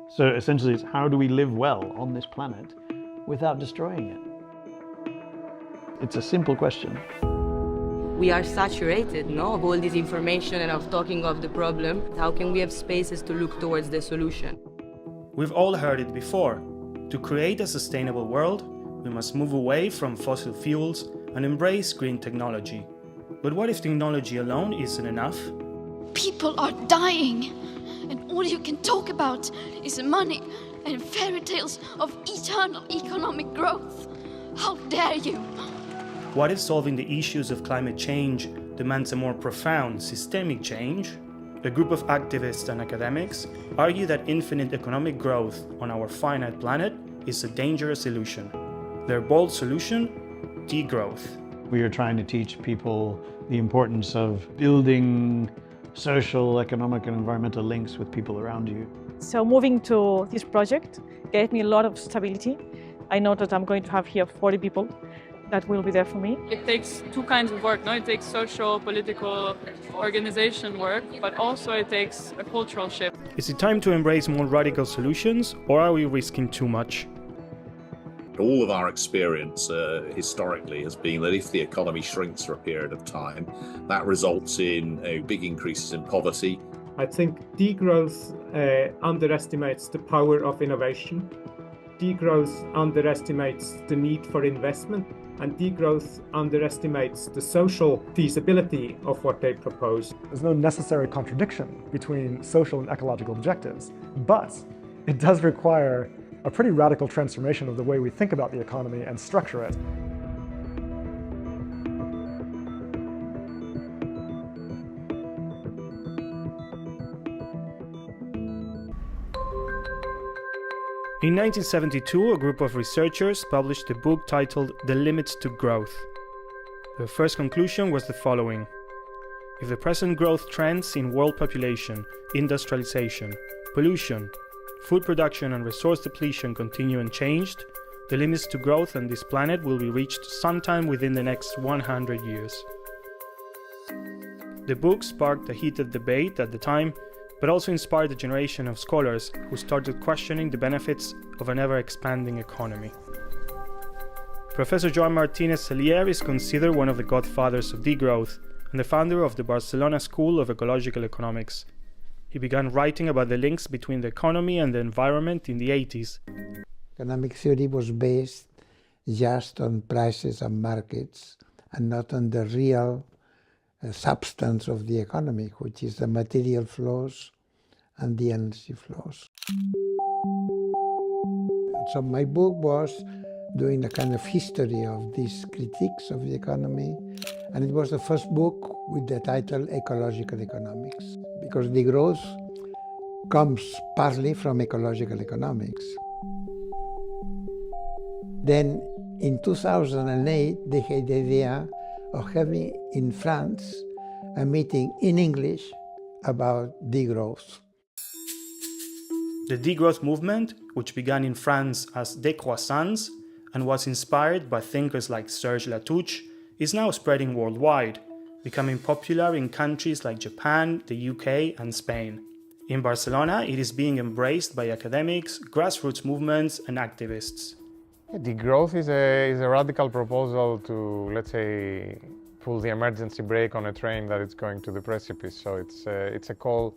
So essentially it's how do we live well on this planet without destroying it? It's a simple question. We are saturated, no, of all this information and of talking of the problem. How can we have spaces to look towards the solution? We've all heard it before. To create a sustainable world, we must move away from fossil fuels and embrace green technology. But what if technology alone isn't enough? People are dying, and all you can talk about is money and fairy tales of eternal economic growth. How dare you? What if solving the issues of climate change demands a more profound, systemic change? A group of activists and academics argue that infinite economic growth on our finite planet is a dangerous illusion. Their bold solution? Degrowth. We are trying to teach people the importance of building social, economic and environmental links with people around you. So moving to this project gave me a lot of stability. I know that I'm going to have here 40 people that will be there for me. It takes two kinds of work. No, it takes social, political, organization work, but also it takes a cultural shift. Is it time to embrace more radical solutions, or are we risking too much? All of our experience historically has been that if the economy shrinks for a period of time, that results in big increases in poverty. I think degrowth underestimates the power of innovation. Degrowth underestimates the need for investment, and degrowth underestimates the social feasibility of what they propose. There's no necessary contradiction between social and ecological objectives, but it does require a pretty radical transformation of the way we think about the economy and structure it. In 1972, a group of researchers published a book titled The Limits to Growth. Their first conclusion was the following: if the present growth trends in world population, industrialization, pollution, food production and resource depletion continue unchanged, the limits to growth on this planet will be reached sometime within the next 100 years. The book sparked a heated debate at the time, but also inspired a generation of scholars who started questioning the benefits of an ever-expanding economy. Professor Joan Martínez-Celier is considered one of the godfathers of degrowth and the founder of the Barcelona School of Ecological Economics. He began writing about the links between the economy and the environment in the 80s. Economic theory was based just on prices and markets and not on the real substance of the economy, which is the material flows and the energy flows. So my book was doing a kind of history of these critiques of the economy, and it was the first book with the title Ecological Economics, because degrowth comes partly from ecological economics. Then in 2008, they had the idea of having in France a meeting in English about degrowth. The degrowth movement, which began in France as décroissance and was inspired by thinkers like Serge Latouche, is now spreading worldwide, becoming popular in countries like Japan, the UK and Spain. In Barcelona, it is being embraced by academics, grassroots movements and activists. Degrowth is a radical proposal to, let's say, pull the emergency brake on a train that is going to the precipice. So it's a call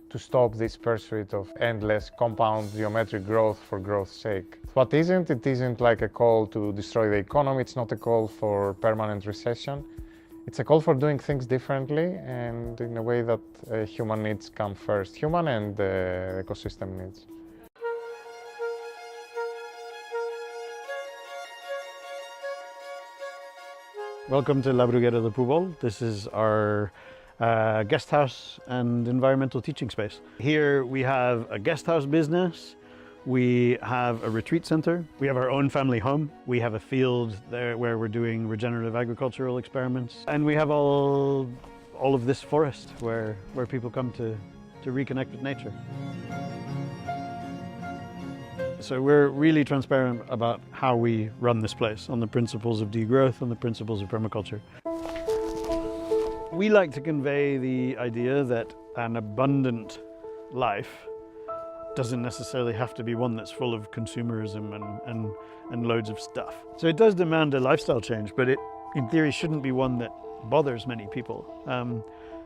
to stop this pursuit of endless compound geometric growth for growth's sake. What isn't, it isn't like a call to destroy the economy, it's not a call for permanent recession. It's a call for doing things differently and in a way that human needs come first, human and ecosystem needs. Welcome to La Bruguera del Púbol. This is our guest house and environmental teaching space. Here we have a guest house business, we have a retreat center, we have our own family home, we have a field there where we're doing regenerative agricultural experiments, and we have all of this forest where people come to reconnect with nature. So we're really transparent about how we run this place, on the principles of degrowth and the principles of permaculture. We like to convey the idea that an abundant life doesn't necessarily have to be one that's full of consumerism and loads of stuff. So it does demand a lifestyle change, but it, in theory, shouldn't be one that bothers many people.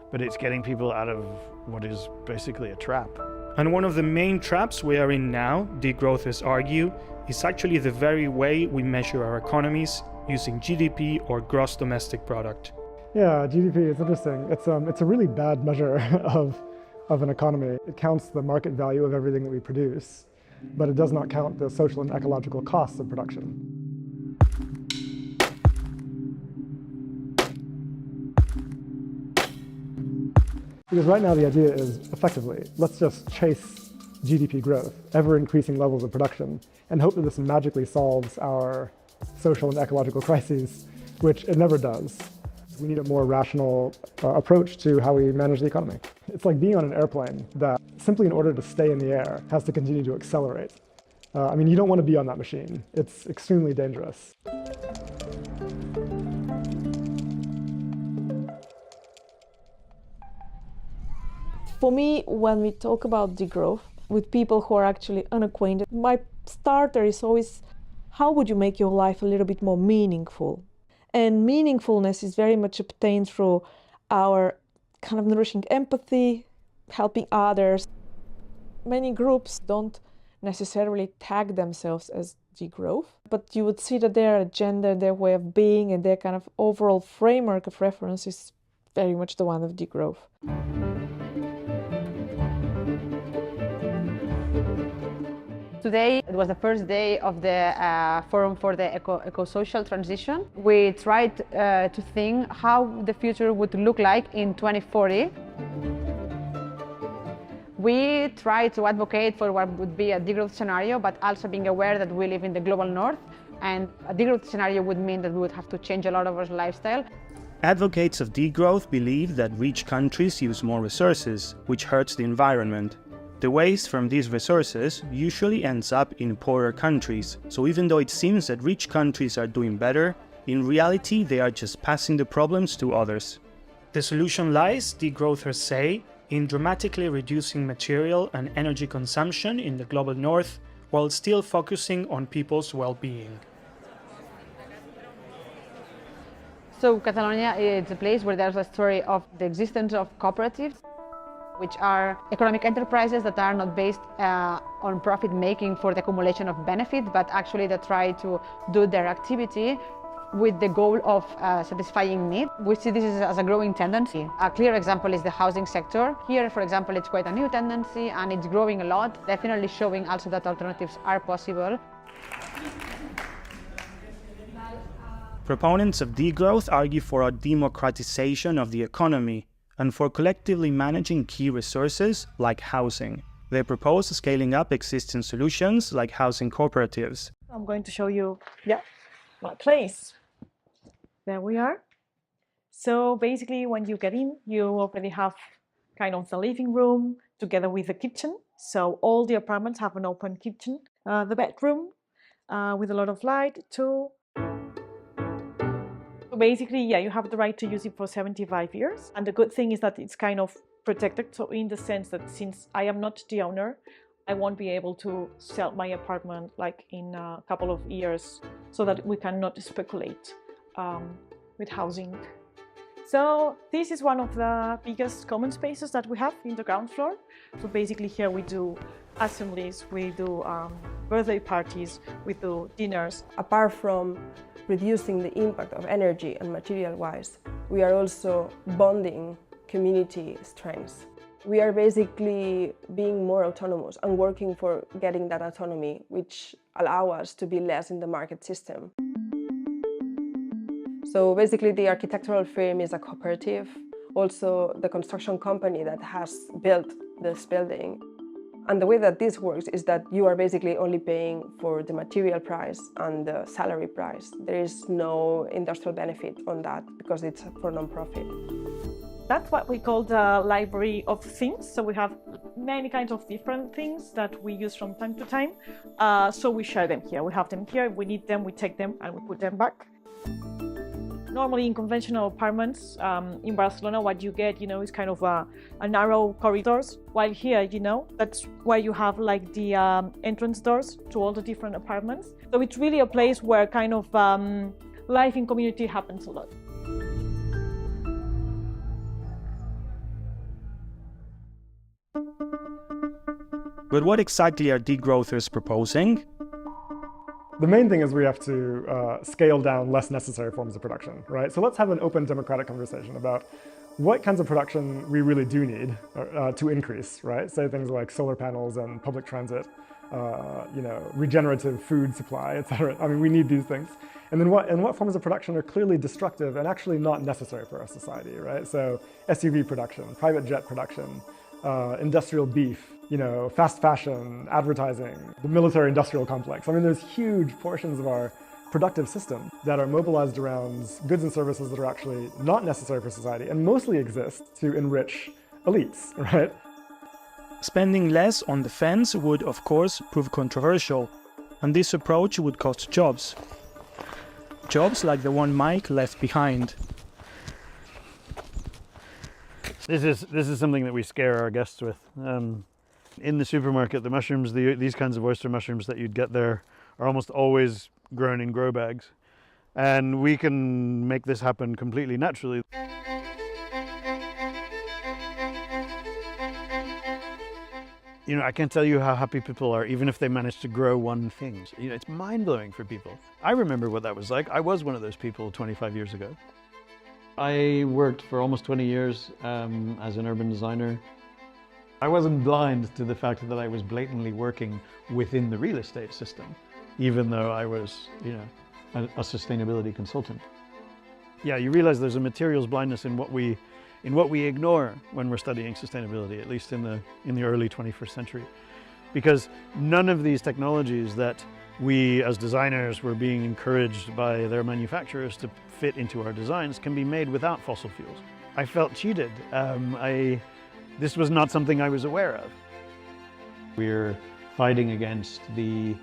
But it's getting people out of what is basically a trap. And one of the main traps we are in now, degrowthers argue, is actually the very way we measure our economies using GDP or gross domestic product. Yeah, GDP is interesting. It's a really bad measure of an economy. It counts the market value of everything that we produce, but it does not count the social and ecological costs of production. Because right now the idea is, effectively, let's just chase GDP growth, ever-increasing levels of production, and hope that this magically solves our social and ecological crises, which it never does. We need a more rational approach to how we manage the economy. It's like being on an airplane that, simply in order to stay in the air, has to continue to accelerate. I mean, you don't want to be on that machine. It's extremely dangerous. For me, when we talk about degrowth with people who are actually unacquainted, my starter is always, how would you make your life a little bit more meaningful? And meaningfulness is very much obtained through our kind of nourishing empathy, helping others. Many groups don't necessarily tag themselves as degrowth, but you would see that their agenda, their way of being, and their kind of overall framework of reference is very much the one of degrowth. Today it was the first day of the Forum for the Eco-Social Transition. We tried to think how the future would look like in 2040. We try to advocate for what would be a degrowth scenario, but also being aware that we live in the global north, and a degrowth scenario would mean that we would have to change a lot of our lifestyle. Advocates of degrowth believe that rich countries use more resources, which hurts the environment. The waste from these resources usually ends up in poorer countries, so even though it seems that rich countries are doing better, in reality they are just passing the problems to others. The solution lies, degrowthers say, in dramatically reducing material and energy consumption in the global north, while still focusing on people's well-being. So Catalonia is a place where there's a story of the existence of cooperatives, which are economic enterprises that are not based on profit-making for the accumulation of benefit, but actually that try to do their activity with the goal of satisfying need. We see this as a growing tendency. A clear example is the housing sector. Here, for example, it's quite a new tendency and it's growing a lot, definitely showing also that alternatives are possible. Proponents of degrowth argue for a democratisation of the economy and for collectively managing key resources like housing. They propose scaling up existing solutions like housing cooperatives. I'm going to show you my place. There we are. So basically when you get in, you already have kind of the living room together with the kitchen. So all the apartments have an open kitchen. The bedroom with a lot of light too. So basically, you have the right to use it for 75 years. And the good thing is that it's kind of protected. So in the sense that since I am not the owner, I won't be able to sell my apartment like in a couple of years, so that we cannot speculate with housing. So this is one of the biggest common spaces that we have in the ground floor. So basically here we do assemblies, we do birthday parties, we do dinners. Apart from reducing the impact of energy and material-wise, we are also bonding community strengths. We are basically being more autonomous and working for getting that autonomy, which allow us to be less in the market system. So basically the architectural firm is a cooperative, also the construction company that has built this building. And the way that this works is that you are basically only paying for the material price and the salary price. There is no industrial benefit on that because it's for non-profit. That's what we call the library of things. So we have many kinds of different things that we use from time to time. So we share them here. We have them here. If we need them, we take them and we put them back. Normally in conventional apartments in Barcelona, what you get, is kind of a narrow corridors. While here, that's why you have like the entrance doors to all the different apartments. So it's really a place where kind of life in community happens a lot. But what exactly are degrowthers proposing? The main thing is we have to scale down less necessary forms of production, right? So let's have an open democratic conversation about what kinds of production we really do need to increase, right? Say things like solar panels and public transit, regenerative food supply, etc. I mean, we need these things. And then what forms of production are clearly destructive and actually not necessary for our society, right? So SUV production, private jet production, industrial beef, fast fashion, advertising, the military-industrial complex. I mean, there's huge portions of our productive system that are mobilized around goods and services that are actually not necessary for society and mostly exist to enrich elites, right? Spending less on defense would, of course, prove controversial, and this approach would cost jobs. Jobs like the one Mike left behind. This is something that we scare our guests with. In the supermarket, the mushrooms, these kinds of oyster mushrooms that you'd get there are almost always grown in grow bags. And we can make this happen completely naturally. I can't tell you how happy people are, even if they manage to grow one thing. It's mind-blowing for people. I remember what that was like. I was one of those people 25 years ago. I worked for almost 20 years as an urban designer. I wasn't blind to the fact that I was blatantly working within the real estate system, even though I was, a sustainability consultant. Yeah, you realize there's a materials blindness in what we ignore when we're studying sustainability, at least in the early 21st century, because none of these technologies that we as designers were being encouraged by their manufacturers to fit into our designs can be made without fossil fuels. I felt cheated. This was not something I was aware of. We're fighting against the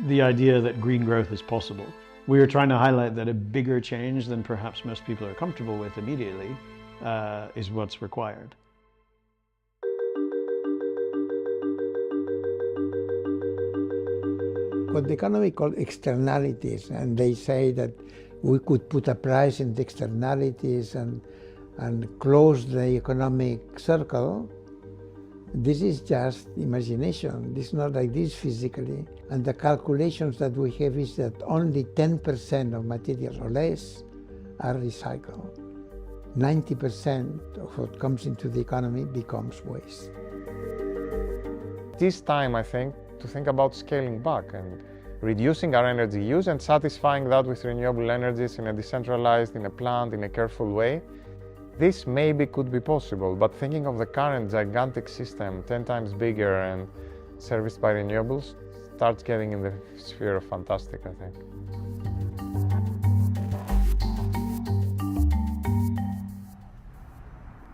idea that green growth is possible. We are trying to highlight that a bigger change than perhaps most people are comfortable with immediately is what's required. What the economy calls externalities, and they say that we could put a price in the externalities and close the economic circle. This is just imagination. This is not like this physically. And the calculations that we have is that only 10% of materials or less are recycled. 90% of what comes into the economy becomes waste. This time, I think, to think about scaling back and reducing our energy use and satisfying that with renewable energies in a decentralized, in a planned, in a careful way. This maybe could be possible, but thinking of the current gigantic system, 10 times bigger and serviced by renewables, starts getting in the sphere of fantastic, I think.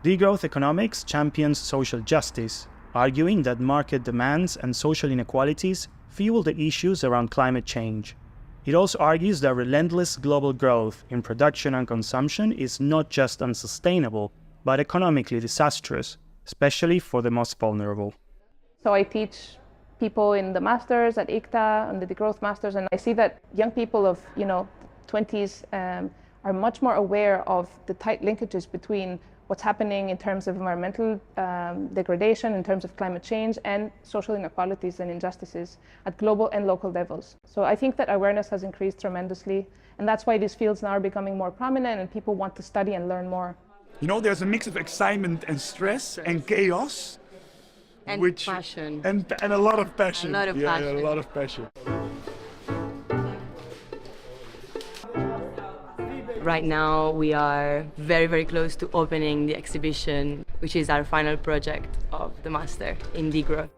Degrowth economics champions social justice, arguing that market demands and social inequalities fuel the issues around climate change. It also argues that relentless global growth in production and consumption is not just unsustainable, but economically disastrous, especially for the most vulnerable. So I teach people in the masters at ICTA and the Degrowth masters, and I see that young people of 20s are much more aware of the tight linkages between what's happening in terms of environmental degradation, in terms of climate change, and social inequalities and injustices at global and local levels. So I think that awareness has increased tremendously, and that's why these fields now are becoming more prominent and people want to study and learn more. There's a mix of excitement and stress and chaos. And passion. And a lot of passion. A lot of passion. Yeah, a lot of passion. Right now we are very, very close to opening the exhibition, which is our final project of the master in Degrowth.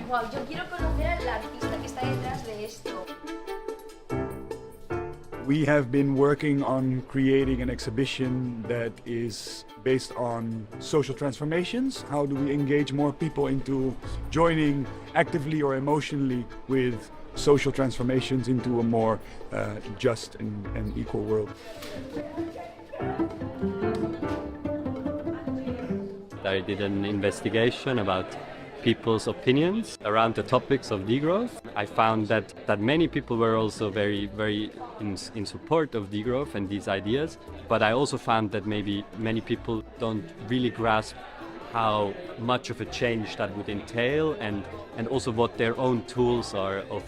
Wow, yo quiero conocer al artista que está detrás de esto. We have been working on creating an exhibition that is based on social transformations. How do we engage more people into joining actively or emotionally with social transformations into a more just and equal world. I did an investigation about people's opinions around the topics of degrowth. I found that many people were also very in support of degrowth and these ideas, but I also found that maybe many people don't really grasp how much of a change that would entail, and also what their own tools are of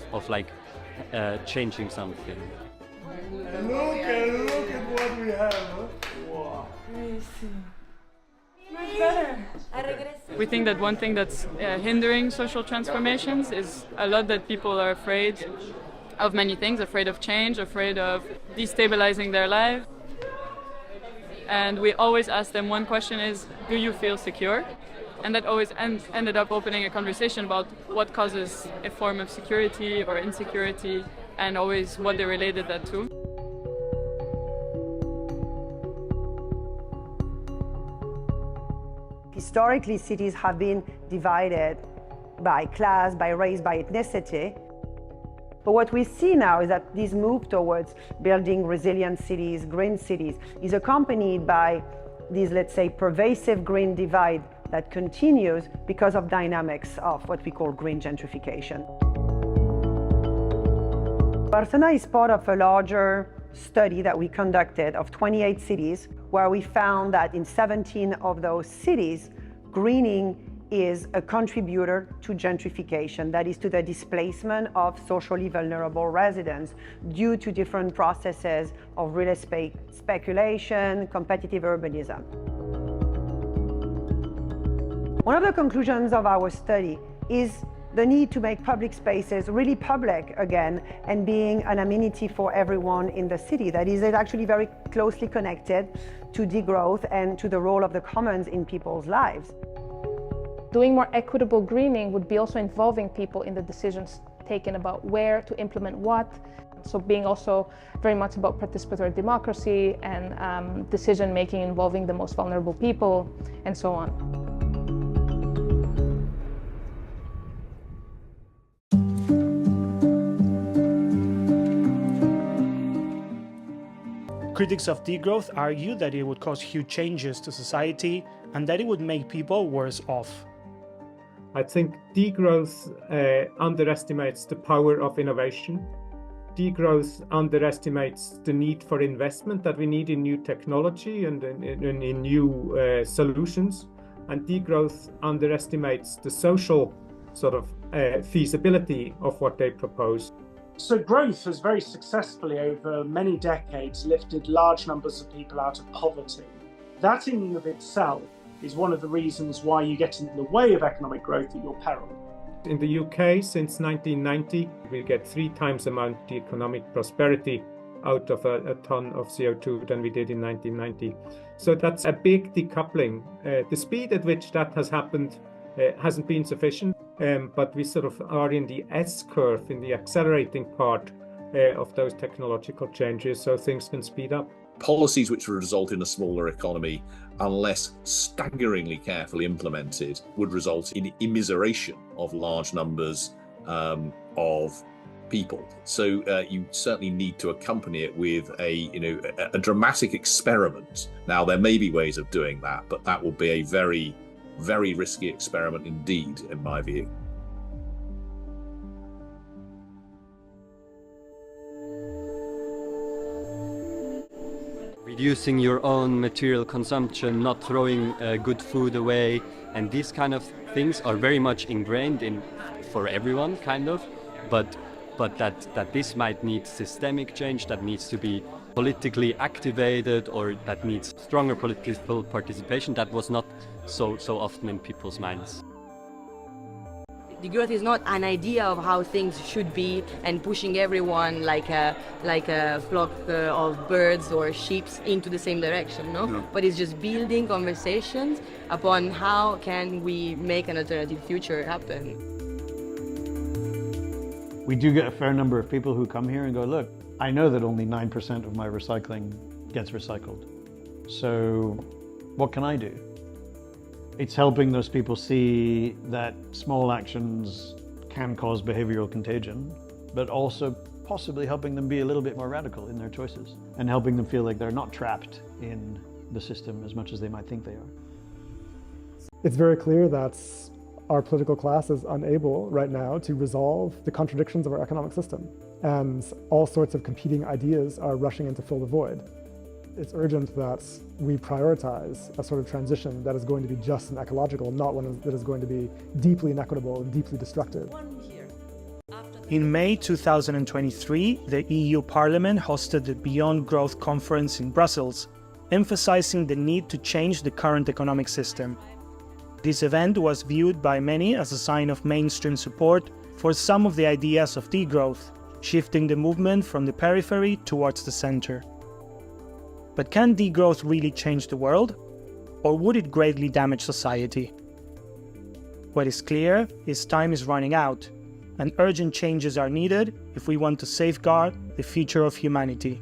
changing something. Look at what we have, huh? Wow. We think that one thing that's hindering social transformations is a lot that people are afraid of many things, afraid of change, afraid of destabilizing their life. And we always ask them one question is, do you feel secure? And that always ended up opening a conversation about what causes a form of security or insecurity, and always what they related that to. Historically, cities have been divided by class, by race, by ethnicity. But what we see now is that this move towards building resilient cities, green cities, is accompanied by this, let's say, pervasive green divide that continues because of dynamics of what we call green gentrification. Barcelona is part of a larger study that we conducted of 28 cities, where we found that in 17 of those cities, greening is a contributor to gentrification, that is to the displacement of socially vulnerable residents due to different processes of real estate speculation, competitive urbanism. One of the conclusions of our study is the need to make public spaces really public again and being an amenity for everyone in the city. That is actually very closely connected to degrowth and to the role of the commons in people's lives. Doing more equitable greening would be also involving people in the decisions taken about where to implement what. So being also very much about participatory democracy and decision making involving the most vulnerable people and so on. Critics of degrowth argue that it would cause huge changes to society and that it would make people worse off. I think degrowth underestimates the power of innovation. Degrowth underestimates the need for investment that we need in new technology and in new solutions. And degrowth underestimates the social sort of feasibility of what they propose. So growth has very successfully over many decades lifted large numbers of people out of poverty. That in and of itself is one of the reasons why you get in the way of economic growth at your peril. In the UK, since 1990, we get 3 times the amount of economic prosperity out of a ton of CO2 than we did in 1990. So that's a big decoupling. The speed at which that has happened hasn't been sufficient, but we sort of are in the S curve, in the accelerating part of those technological changes, so things can speed up. Policies which would result in a smaller economy, unless staggeringly carefully implemented, would result in immiseration of large numbers of people. So you certainly need to accompany it with a dramatic experiment. Now, there may be ways of doing that, but that will be a very, very risky experiment indeed, in my view. Reducing your own material consumption, not throwing good food away, and these kind of things are very much ingrained in for everyone, kind of, but that this might need systemic change, that needs to be politically activated, or that needs stronger political participation. That was not so often in people's minds. Degrowth is not an idea of how things should be and pushing everyone like a flock of birds or sheep into the same direction, no? But it's just building conversations upon how can we make an alternative future happen. We do get a fair number of people who come here and go, look, I know that only 9% of my recycling gets recycled. So what can I do? It's helping those people see that small actions can cause behavioral contagion, but also possibly helping them be a little bit more radical in their choices and helping them feel like they're not trapped in the system as much as they might think they are. It's very clear that our political class is unable right now to resolve the contradictions of our economic system, and all sorts of competing ideas are rushing in to fill the void. It's urgent that we prioritize a sort of transition that is going to be just and ecological, not one that is going to be deeply inequitable and deeply destructive. In May 2023, the EU Parliament hosted the Beyond Growth conference in Brussels, emphasizing the need to change the current economic system. This event was viewed by many as a sign of mainstream support for some of the ideas of degrowth, shifting the movement from the periphery towards the center. But can degrowth really change the world? Or would it greatly damage society? What is clear is time is running out, and urgent changes are needed if we want to safeguard the future of humanity.